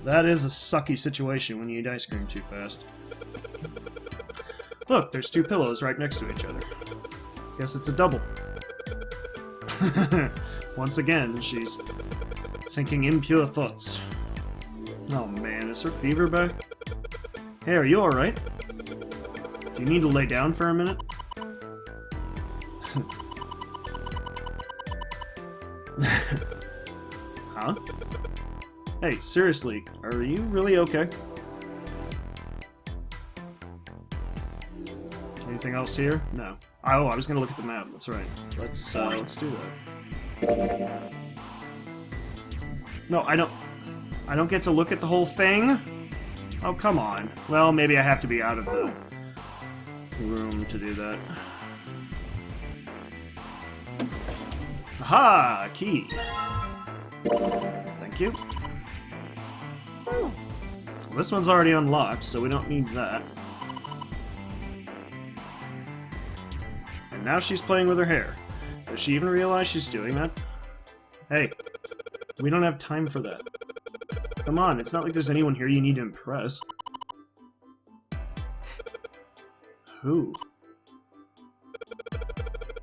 That is a sucky situation when you eat ice cream too fast. Look, there's two pillows right next to each other. Guess it's a double. Once again, she's thinking impure thoughts. Oh man, is her fever back? Hey, are you alright? Do you need to lay down for a minute? Huh? Hey, seriously, are you really okay? Anything else here? No. Oh, I was gonna look at the map, that's right. Let's do that. No, I don't get to look at the whole thing? Oh, come on. Well, maybe I have to be out of the room to do that. Aha! Key! Thank you. Well, this one's already unlocked, so we don't need that. And now she's playing with her hair. Does she even realize she's doing that? Hey, we don't have time for that. Come on, it's not like there's anyone here you need to impress. Who?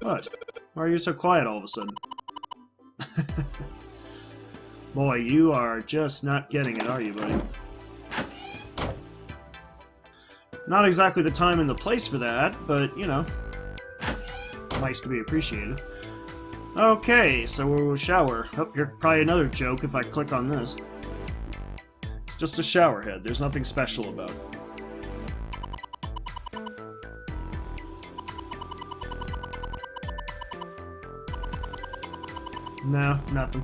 What? Why are you so quiet all of a sudden? Boy, you are just not getting it, are you, buddy? Not exactly the time and the place for that, but, you know, nice to be appreciated. Okay, so we'll shower. Oh, here's probably another joke if I click on this. It's just a shower head. There's nothing special about it. No, nothing.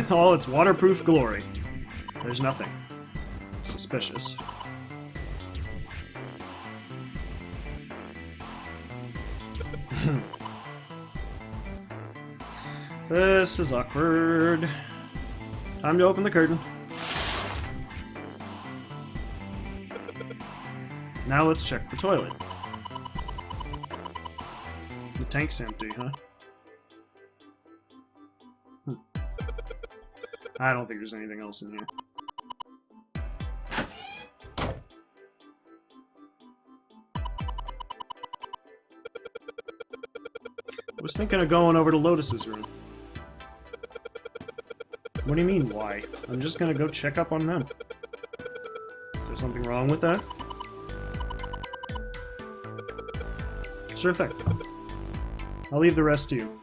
Oh, it's waterproof glory. There's nothing suspicious. This is awkward. Time to open the curtain. Now let's check the toilet. The tank's empty, huh? I don't think there's anything else in here. I was thinking of going over to Lotus's room. What do you mean, why? I'm just gonna go check up on them. Is there something wrong with that? Sure thing. I'll leave the rest to you.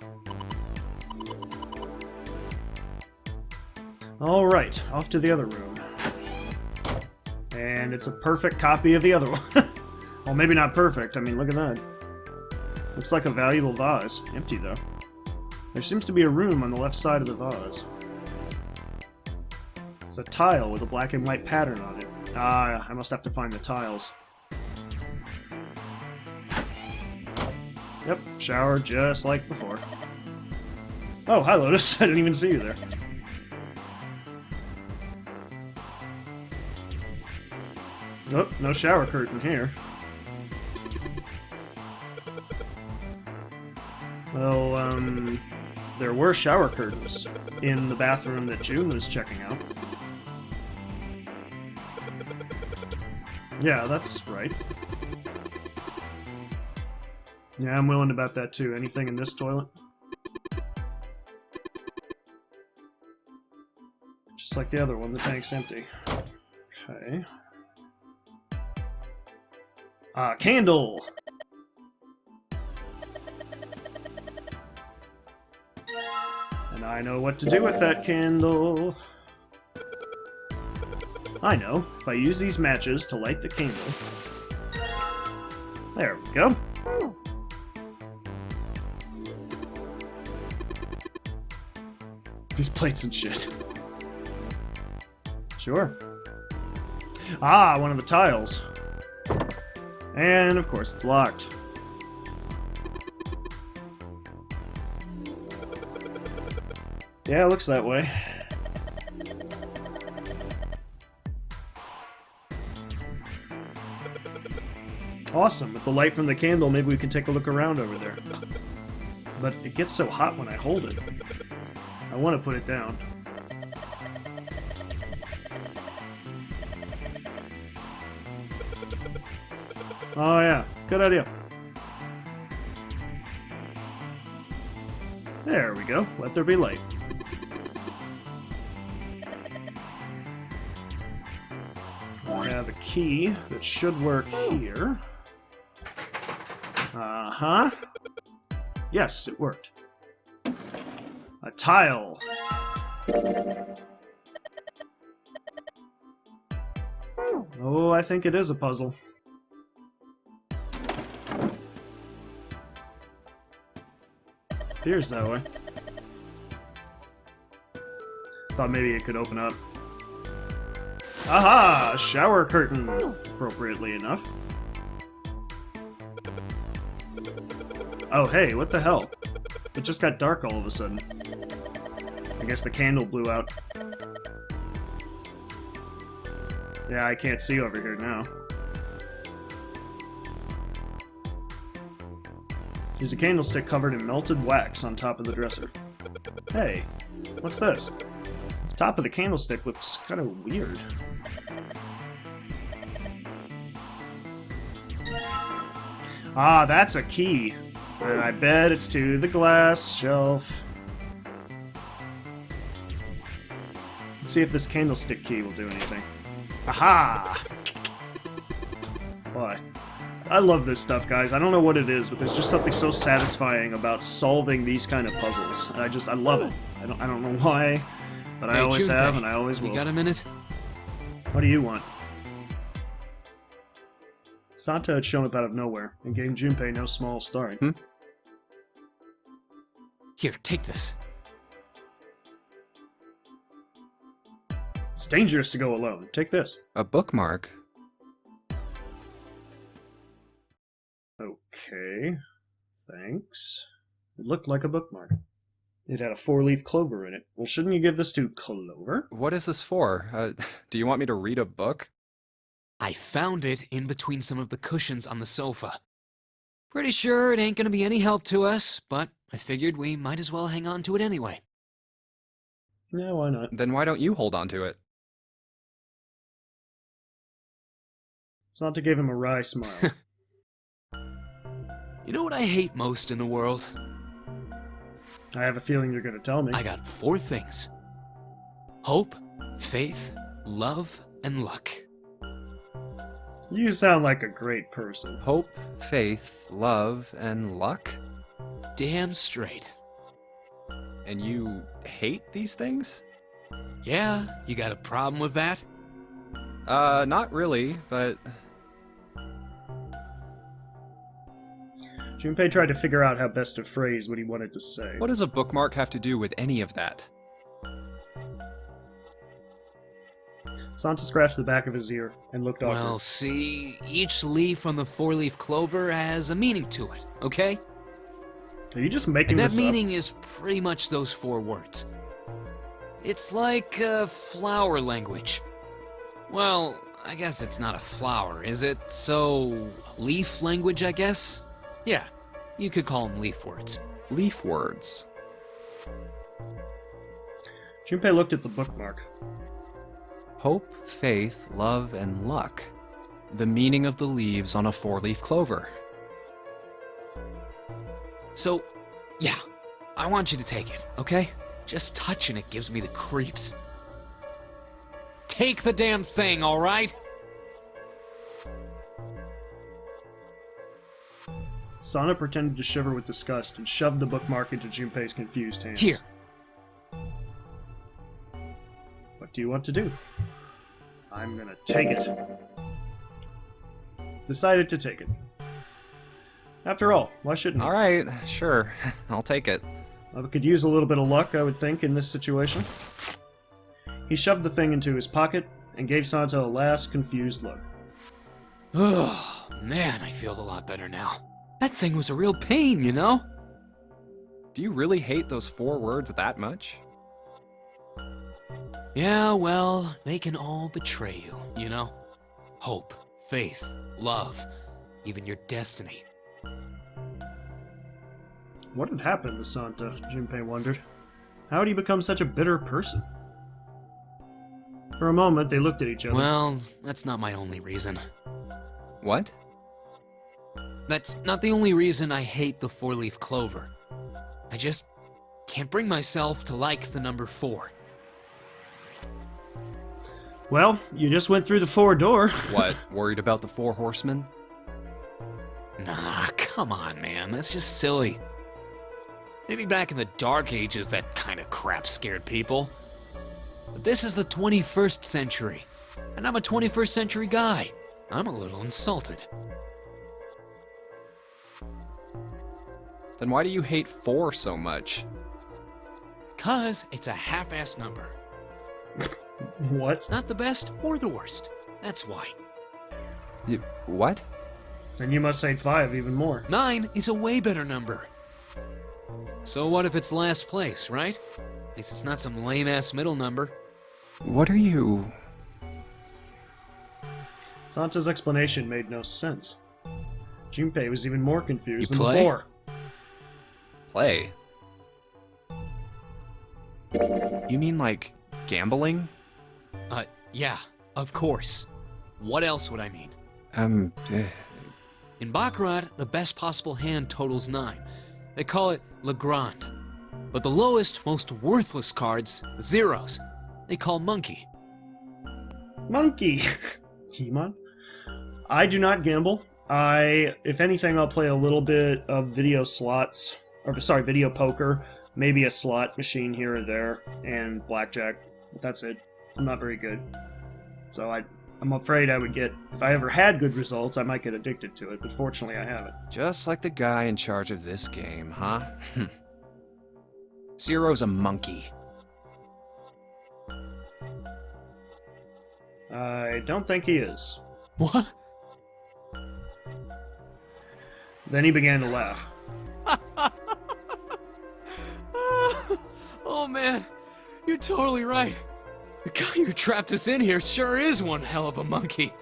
Alright, off to the other room. And it's a perfect copy of the other one. Well, maybe not perfect. I mean, look at that. Looks like a valuable vase. Empty, though. There seems to be a room on the left side of the vase. There's a tile with a black and white pattern on it. Ah, I must have to find the tiles. Yep, shower just like before. Oh, hi Lotus. I didn't even see you there. Oh, no shower curtain here. Well, there were shower curtains in the bathroom that June was checking out. Yeah, that's right. Yeah, I'm willing about that too. Anything in this toilet? Just like the other one, the tank's empty. Okay. Candle! And I know what to do with that candle. I know. If I use these matches to light the candle. There we go. These plates and shit. Sure. Ah, one of the tiles. And, of course, it's locked. Yeah, it looks that way. Awesome. With the light from the candle, maybe we can take a look around over there. But it gets so hot when I hold it. I want to put it down. Oh yeah, good idea. There we go. Let there be light. I have a key that should work here. Uh-huh. Yes, it worked. A tile. Oh, I think it is a puzzle. Appears that way. Thought maybe it could open up. Aha! A shower curtain! Appropriately enough. Oh, hey, what the hell? It just got dark all of a sudden. I guess the candle blew out. Yeah, I can't see over here now. There's a candlestick covered in melted wax on top of the dresser. Hey, what's this? The top of the candlestick looks kind of weird. Ah, that's a key. And I bet it's to the glass shelf. Let's see if this candlestick key will do anything. Aha! Boy. I love this stuff, guys. I don't know what it is, but there's just something so satisfying about solving these kind of puzzles. I love it. I don't know why, but I always have and I always will. You got a minute? What do you want? Santa had shown up out of nowhere and gave Junpei no small start. Here, take this. It's dangerous to go alone. Take this. A bookmark? Okay. Thanks. It looked like a bookmark. It had a 4-leaf clover in it. Well, shouldn't you give this to Clover? What is this for? Do you want me to read a book? I found it in between some of the cushions on the sofa. Pretty sure it ain't gonna be any help to us, but I figured we might as well hang on to it anyway. Yeah, why not? Then why don't you hold on to it? Santa gave him a wry smile. You know what I hate most in the world? I have a feeling you're going to tell me. I got 4 things. Hope, faith, love, and luck. You sound like a great person. Hope, faith, love, and luck? Damn straight. And you hate these things? Yeah, you got a problem with that? Not really, but... Junpei tried to figure out how best to phrase what he wanted to say. What does a bookmark have to do with any of that? Santa scratched the back of his ear and looked awkward. Well, see, each leaf on the 4-leaf clover has a meaning to it, okay? Are you just making And that this up? meaning is pretty much those 4 words. It's like flower language. Well, I guess it's not a flower, is it? So, leaf language, I guess? Yeah, you could call them leaf words. Leaf words. Junpei looked at the bookmark. Hope, faith, love, and luck. The meaning of the leaves on a 4-leaf clover. So, yeah, I want you to take it, okay? Just touching it gives me the creeps. Take the damn thing, alright? Sana pretended to shiver with disgust and shoved the bookmark into Junpei's confused hands. Here. What do you want to do? I'm gonna take it. Decided to take it. After all, why shouldn't he? Alright, sure. I'll take it. I could use a little bit of luck, I would think, in this situation. He shoved the thing into his pocket and gave Santa a last confused look. Oh, man, I feel a lot better now. That thing was a real pain, you know? Do you really hate those 4 words that much? Yeah, well, they can all betray you, you know? Hope, faith, love. even your destiny. What had happened to Santa? Junpei wondered. How had he become such a bitter person? For a moment, they looked at each other. Well, that's not my only reason. What? That's not the only reason I hate the four-leaf clover. I just can't bring myself to like the number 4. Well, you just went through the 4 door. What, worried about the 4 horsemen? Nah, come on, man. That's just silly. Maybe back in the Dark Ages that kind of crap scared people. But this is the 21st century, and I'm a 21st century guy. I'm a little insulted. Then why do you hate 4 so much? 'Cause it's a half-ass number. What? Not the best or the worst. That's why. What? Then you must hate 5 even more. 9 is a way better number. So what if it's last place, right? At least it's not some lame-ass middle number. What are you... Santa's explanation made no sense. Junpei was even more confused You than play? before. play? You mean like gambling? Yeah, of course. What else would I mean? Eh, In Baccarat, the best possible hand totals 9. They call it Le Grand. But the lowest, most worthless cards, the zeros, they call Monkey. Monkey! Kimon? I do not gamble. If anything, I'll play a little bit of video poker, maybe a slot machine here or there, and blackjack. But that's it. I'm not very good. So I'm afraid I would get, if I ever had good results, I might get addicted to it, but fortunately I haven't. just like the guy in charge of this game, huh? Zero's a monkey. I don't think he is. What? Then he began to laugh. Oh man, you're totally right. The guy who trapped us in here sure is one hell of a monkey.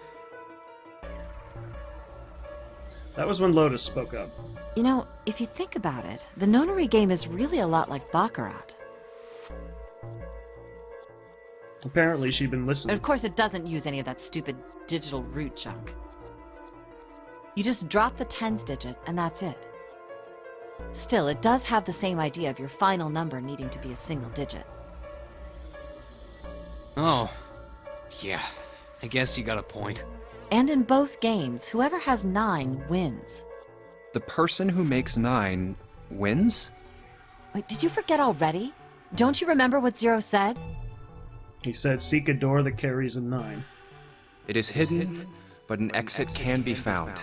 That was when Lotus spoke up. You know, if you think about it, the nonary game is really a lot like Baccarat. Apparently she'd been But listening. of course it doesn't use any of that stupid digital root junk. You just drop the tens digit and that's it. Still, it does have the same idea of your final number needing to be a single digit. Oh, yeah, I guess you got a point. And in both games, whoever has 9 wins. The person who makes 9 wins? Wait, did you forget already? Don't you remember what Zero said? He said, seek a door that carries a 9. It is hidden, but an exit can be found.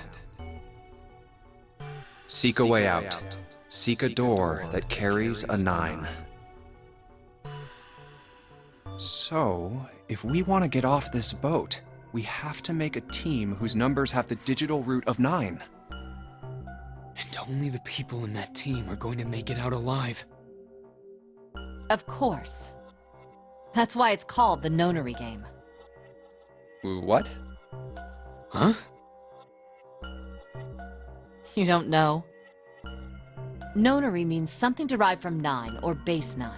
Seek a way out. Seek a door that carries a 9. So, if we want to get off this boat, we have to make a team whose numbers have the digital root of 9. And only the people in that team are going to make it out alive. Of course. That's why it's called the nonary game. What? Huh? You don't know? Nonary means something derived from 9, or base 9.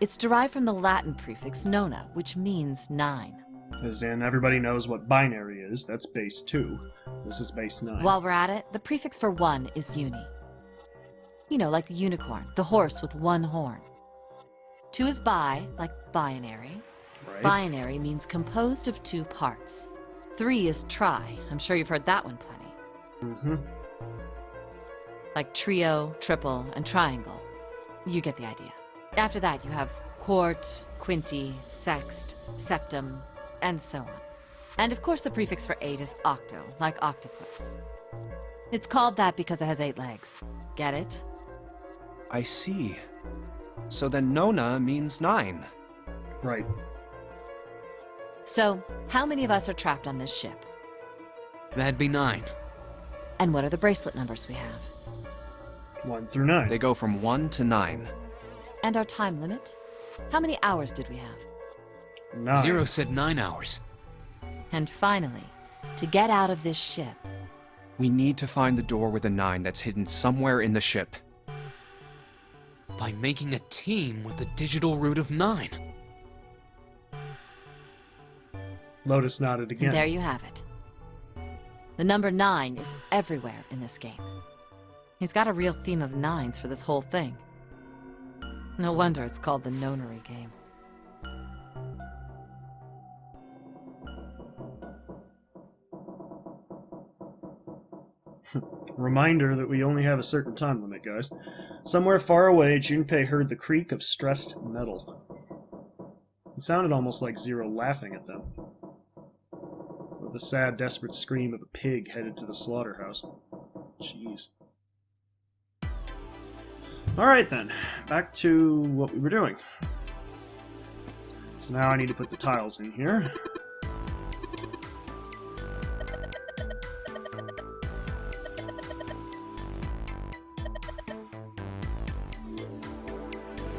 It's derived from the Latin prefix nona, which means 9. As in, everybody knows what binary is. That's base 2. This is base 9. While we're at it, the prefix for 1 is uni. You know, like the unicorn, the horse with 1 horn. 2 is bi, like binary. Right? Binary means composed of 2 parts. 3 is tri. I'm sure you've heard that one plenty. Mm-hmm. Like trio, triple, and triangle. You get the idea. After that, you have quart, quinty, sext, septum, and so on. And of course the prefix for 8 is octo, like octopus. It's called that because it has 8 legs. Get it? I see. So then Nona means 9. Right. So, how many of us are trapped on this ship? That'd be 9. And what are the bracelet numbers we have? 1 through 9. They go from 1 to 9. And our time limit? How many hours did we have? 9. Zero said 9 hours. And finally, to get out of this ship, We need to find the door with a 9 that's hidden somewhere in the ship. By making a team with the digital root of 9. Lotus nodded again. And there you have it. The number 9 is everywhere in this game. He's got a real theme of 9s for this whole thing. No wonder it's called the Nonary game. Reminder that we only have a certain time limit, guys. Somewhere far away, Junpei heard the creak of stressed metal. It sounded almost like Zero laughing at them. With the sad, desperate scream of a pig headed to the slaughterhouse. Jeez. Alright then, back to what we were doing. So now I need to put the tiles in here.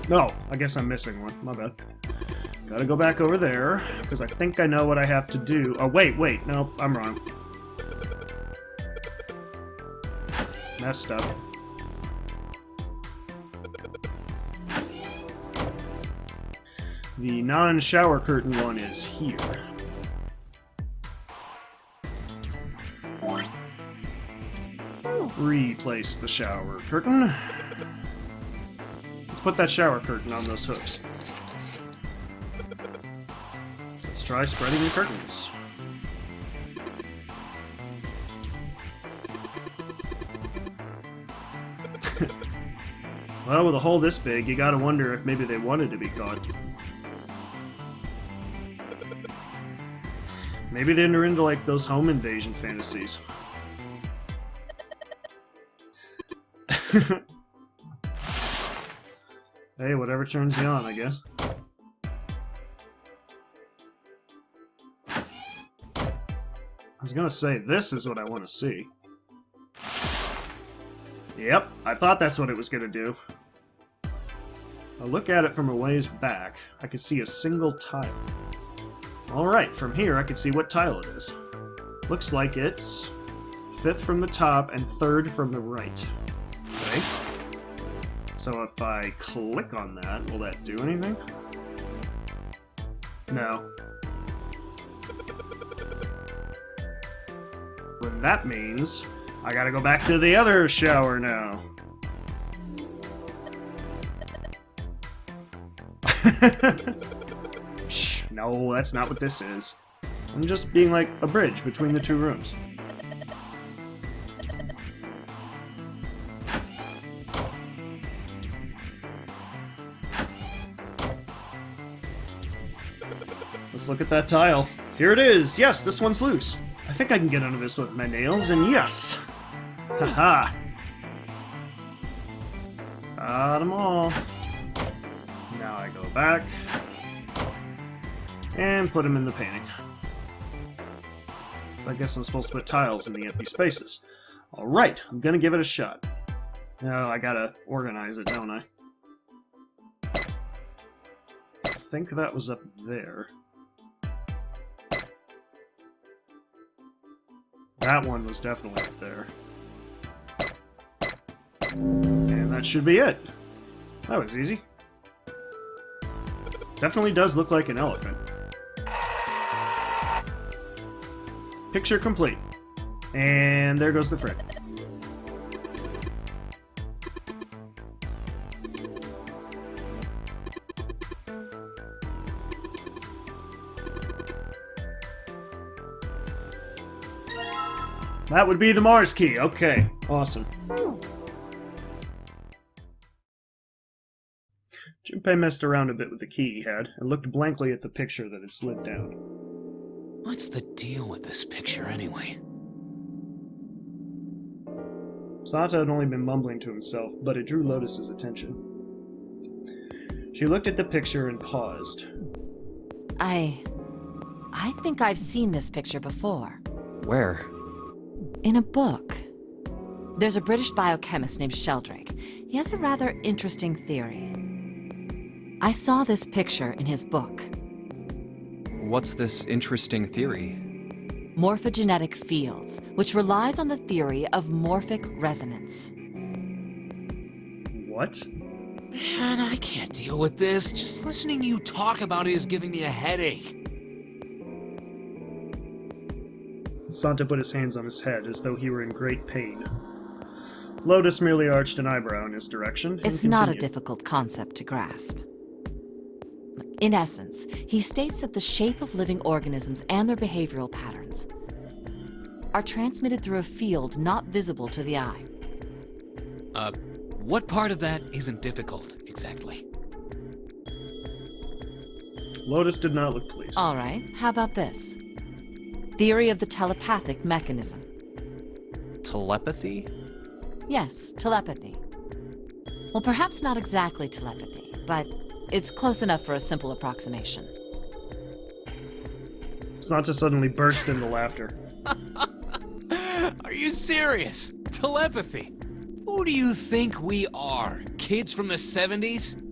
No, I guess I'm missing one. My bad. Gotta go back over there, because I think I know what I have to do. Oh, wait, no, I'm wrong. Messed up. The non-shower curtain one is here. Replace the shower curtain. Let's put that shower curtain on those hooks. Let's try spreading the curtains. Well, with a hole this big, you gotta wonder if maybe they wanted to be caught. Maybe they're into, like, those home invasion fantasies. Hey, whatever turns you on, I guess. I was gonna say, this is what I want to see. Yep, I thought that's what it was gonna do. I look at it from a ways back. I can see a single tile. Alright, from here I can see what tile it is. Looks like it's 5th from the top and 3rd from the right. Okay. So if I click on that, will that do anything? No. Then that means I gotta go back to the other shower now. Shh, no, that's not what this is. I'm just being like a bridge between the two rooms. Let's look at that tile. Here it is! Yes, this one's loose. I think I can get under this with my nails, and yes! Haha! Got them all. Now I go back and put them in the painting. I guess I'm supposed to put tiles in the empty spaces. Alright, I'm gonna give it a shot. No, I gotta organize it, don't I? I think that was up there. That one was definitely up there. And that should be it. That was easy. Definitely does look like an elephant. Picture complete. And there goes the friend. That would be the Mars key. Okay, awesome. Junpei messed around a bit with the key he had, and looked blankly at the picture that had slid down. What's the deal with this picture, anyway? Sata had only been mumbling to himself, but it drew Lotus's attention. She looked at the picture and paused. I think I've seen this picture before. Where? In a book. There's a British biochemist named Sheldrake. He has a rather interesting theory. I saw this picture in his book. What's this interesting theory? morphogenetic fields, which relies on the theory of morphic resonance. What? Man, I can't deal with this. Just listening to you talk about it is giving me a headache. Santa put his hands on his head as though he were in great pain. Lotus merely arched an eyebrow in his direction and It's not a continued. difficult concept to grasp. In essence, he states that the shape of living organisms and their behavioral patterns are transmitted through a field not visible to the eye. What part of that isn't difficult, exactly? Lotus did not look pleased. All right, how about this? Theory of the telepathic mechanism. Telepathy? Yes, telepathy. Well, perhaps not exactly telepathy, but it's close enough for a simple approximation. Santa suddenly burst into laughter. Are you serious? Telepathy? Who do you think we are? Kids from the 70s?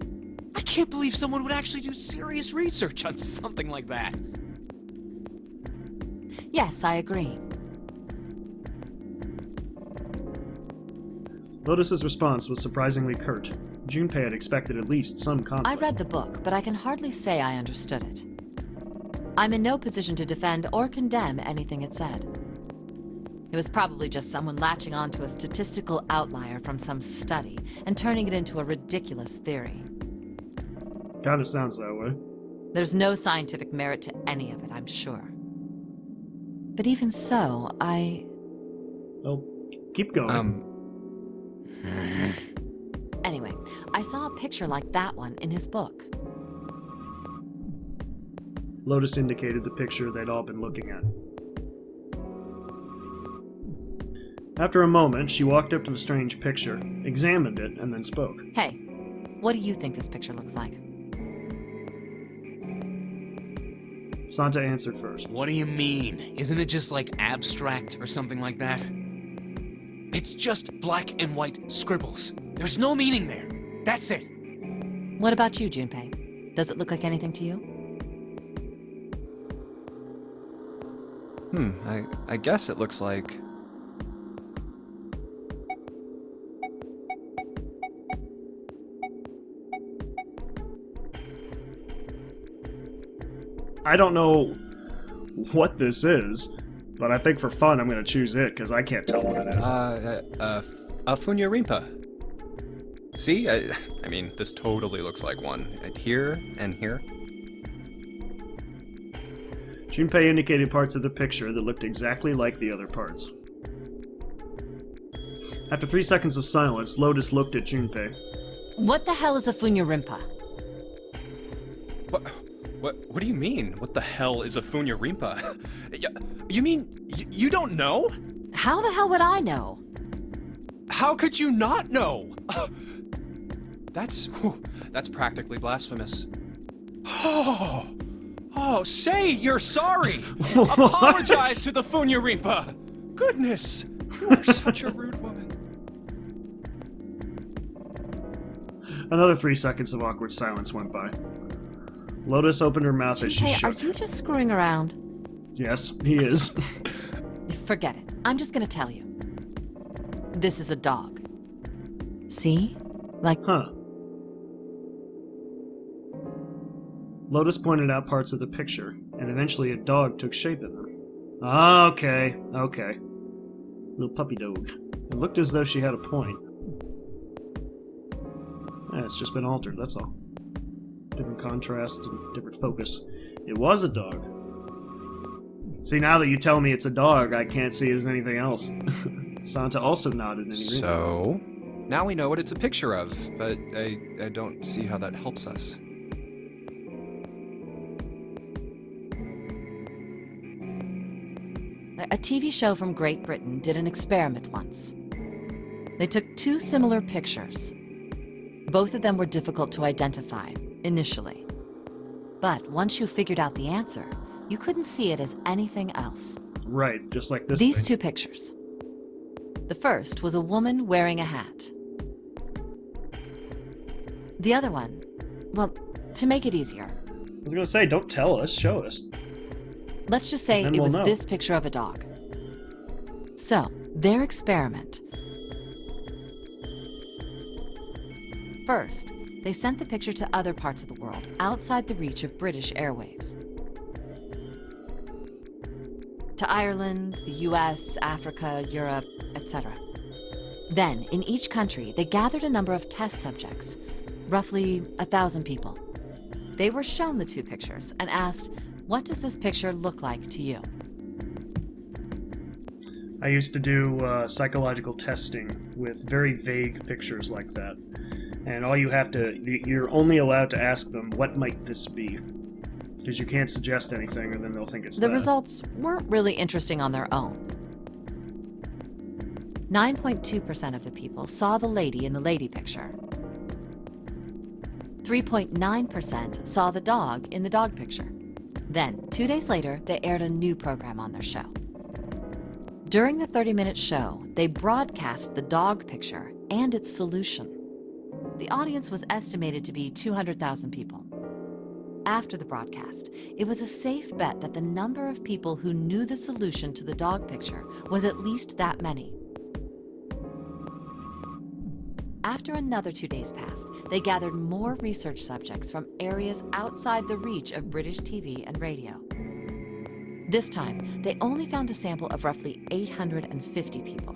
I can't believe someone would actually do serious research on something like that. Yes, I agree. Lotus's response was surprisingly curt. Junpei had expected at least some conflict. I read the book, but I can hardly say I understood it. I'm in no position to defend or condemn anything it said. It was probably just someone latching onto a statistical outlier from some study and turning it into a ridiculous theory. Kinda sounds that way. There's no scientific merit to any of it, I'm sure. But even so, Well, keep going. Anyway, I saw a picture like that one in his book. Lotus indicated the picture they'd all been looking at. After a moment, she walked up to the strange picture, examined it, and then spoke. Hey, what do you think this picture looks like? Santa answered first. What do you mean? Isn't it just like abstract or something like that? It's just black and white scribbles. There's no meaning there. That's it. What about you, Junpei? Does it look like anything to you? I guess it looks like... I don't know what this is, but I think for fun I'm going to choose it because I can't tell what it is. FUNYA Rinpa. See? I mean, this totally looks like one. Here and here. Junpei indicated parts of the picture that looked exactly like the other parts. After 3 seconds of silence, Lotus looked at Junpei. What the hell is a Funya Rimpa? What do you mean? What the hell is a FUNYA Rinpa? You mean you don't know? How the hell would I know? How could you not know? That's practically blasphemous. Oh, say you're sorry. Apologize to the FUNYA Rinpa. Goodness, you are such a rude woman. Another 3 seconds of awkward silence went by. Lotus opened her mouth as she Junpei, shook. are you just screwing around? Yes, he is. Forget it. I'm just gonna tell you. This is a dog. See? Like... Huh. Lotus pointed out parts of the picture, and eventually a dog took shape in them. Okay. Little puppy dog. It looked as though she had a point. It's just been altered, that's all. Different contrast and different focus. It was a dog. See, now that you tell me it's a dog, I can't see it as anything else. Santa also nodded in agreement. So, now we know what it's a picture of, but I don't see how that helps us. A TV show from Great Britain did an experiment once. They took two similar pictures. Both of them were difficult to identify, initially. But once you figured out the answer, you couldn't see it as anything else. Right, just like this These thing. two pictures. The first was a woman wearing a hat. The other one, well, to make it easier, I was gonna say, don't tell us, show us. Let's just say then it we'll was know. this picture of a dog. So, their experiment. First, they sent the picture to other parts of the world, outside the reach of British airwaves. To Ireland, the US, Africa, Europe, etc. Then, in each country, they gathered a number of test subjects, roughly 1,000 people. They were shown the two pictures and asked, what does this picture look like to you? I used to do psychological testing with very vague pictures like that. And you're only allowed to ask them, what might this be? Because you can't suggest anything, or then they'll think it's The that. results weren't really interesting on their own. 9.2% of the people saw the lady in the lady picture. 3.9% saw the dog in the dog picture. Then, 2 days later, they aired a new program on their show. During the 30-minute show, they broadcast the dog picture and its solution. The audience was estimated to be 200,000 people. After the broadcast, it was a safe bet that the number of people who knew the solution to the dog picture was at least that many. After another 2 days passed, they gathered more research subjects from areas outside the reach of British TV and radio. This time, they only found a sample of roughly 850 people.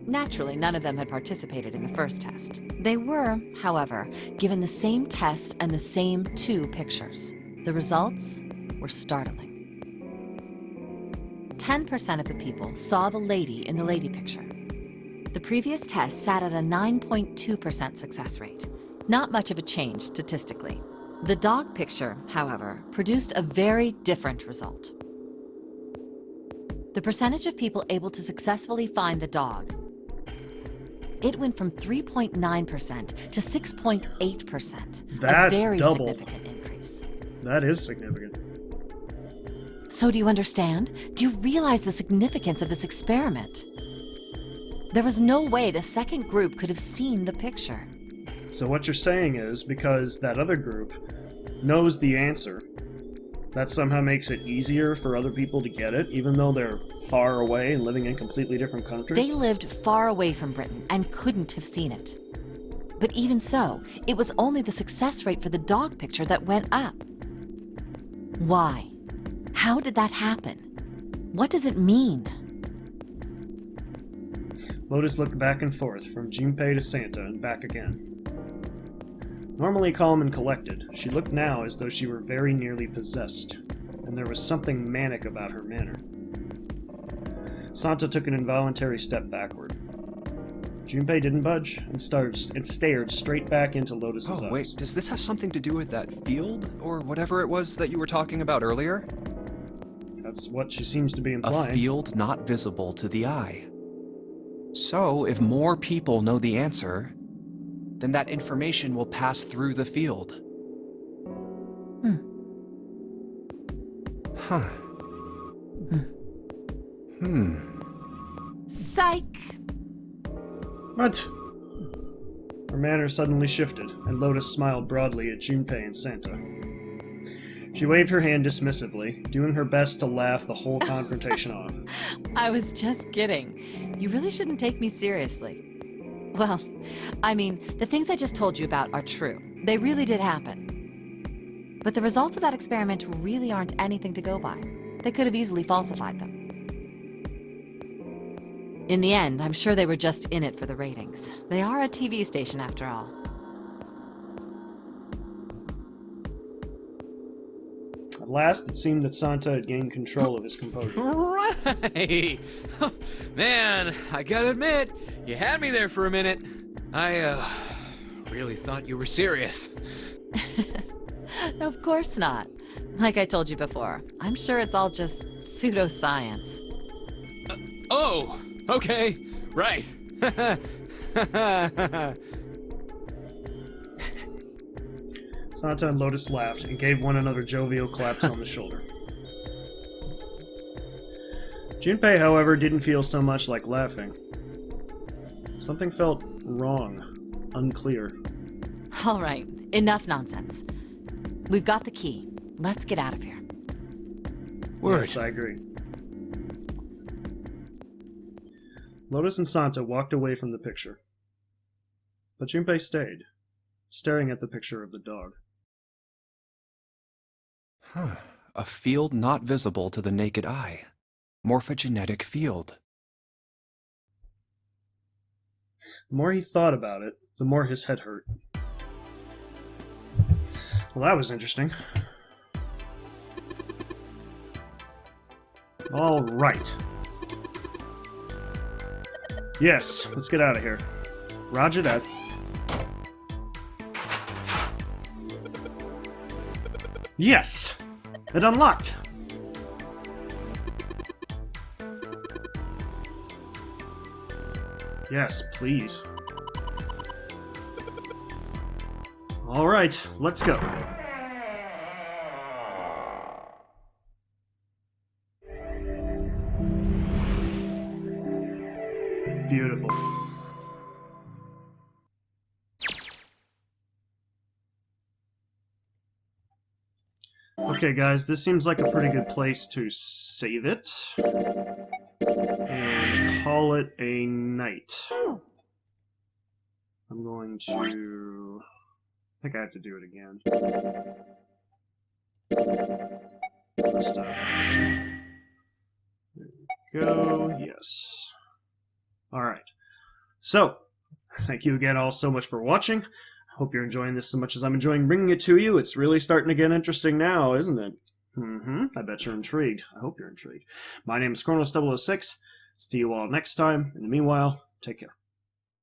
Naturally, none of them had participated in the first test. They were, however, given the same test and the same two pictures. The results were startling. 10% of the people saw the lady in the lady picture. The previous test sat at a 9.2% success rate. Not much of a change statistically. The dog picture, however, produced a very different result. The percentage of people able to successfully find the dog, it went from 3.9% to 6.8%. That's a very doubled. significant increase. That is significant. So do you understand? Do you realize the significance of this experiment? There was no way the second group could have seen the picture. So what you're saying is, because that other group knows the answer, that somehow makes it easier for other people to get it, even though they're far away and living in completely different countries? They lived far away from Britain and couldn't have seen it. But even so, it was only the success rate for the dog picture that went up. Why? How did that happen? What does it mean? Lotus looked back and forth, from Junpei to Santa and back again. Normally calm and collected, she looked now as though she were very nearly possessed, and there was something manic about her manner. Santa took an involuntary step backward. Junpei didn't budge and stared straight back into Lotus's eyes. Oh, wait, does this have something to do with that field, or whatever it was that you were talking about earlier? That's what she seems to be A implying. field not visible to the eye. So, if more people know the answer, then that information will pass through the field. Huh. Psych! What? Her manner suddenly shifted, and Lotus smiled broadly at Junpei and Santa. She waved her hand dismissively, doing her best to laugh the whole confrontation off. I was just kidding. You really shouldn't take me seriously. Well, I mean, the things I just told you about are true. They really did happen. But the results of that experiment really aren't anything to go by. They could have easily falsified them. In the end, I'm sure they were just in it for the ratings. They are a TV station after all. At last, it seemed that Santa had gained control of his composure. Right! Man, I gotta admit, you had me there for a minute. I, really thought you were serious. Of course not. Like I told you before, I'm sure it's all just pseudoscience. Oh, okay, right. Santa and Lotus laughed and gave one another jovial claps on the shoulder. Junpei, however, didn't feel so much like laughing. Something felt wrong, unclear. All right, enough nonsense. We've got the key. Let's get out of here. Word. Yes, I agree. Lotus and Santa walked away from the picture. But Junpei stayed, staring at the picture of the dog. Huh. A field not visible to the naked eye. Morphogenetic field. The more he thought about it, the more his head hurt. Well, that was interesting. All right. Yes, let's get out of here. Roger that. Yes! It unlocked! Yes, please. Alright, let's go. Beautiful. Okay, guys, this seems like a pretty good place to save it. And call it a night. I'm going to... I think I have to do it again. Just, there we go. Yes. Alright. So, thank you again all so much for watching. I hope you're enjoying this so much as I'm enjoying bringing it to you. It's really starting to get interesting now, isn't it? I bet you're intrigued. I hope you're intrigued. My name is Chronos006. See you all next time. In the meanwhile, take care.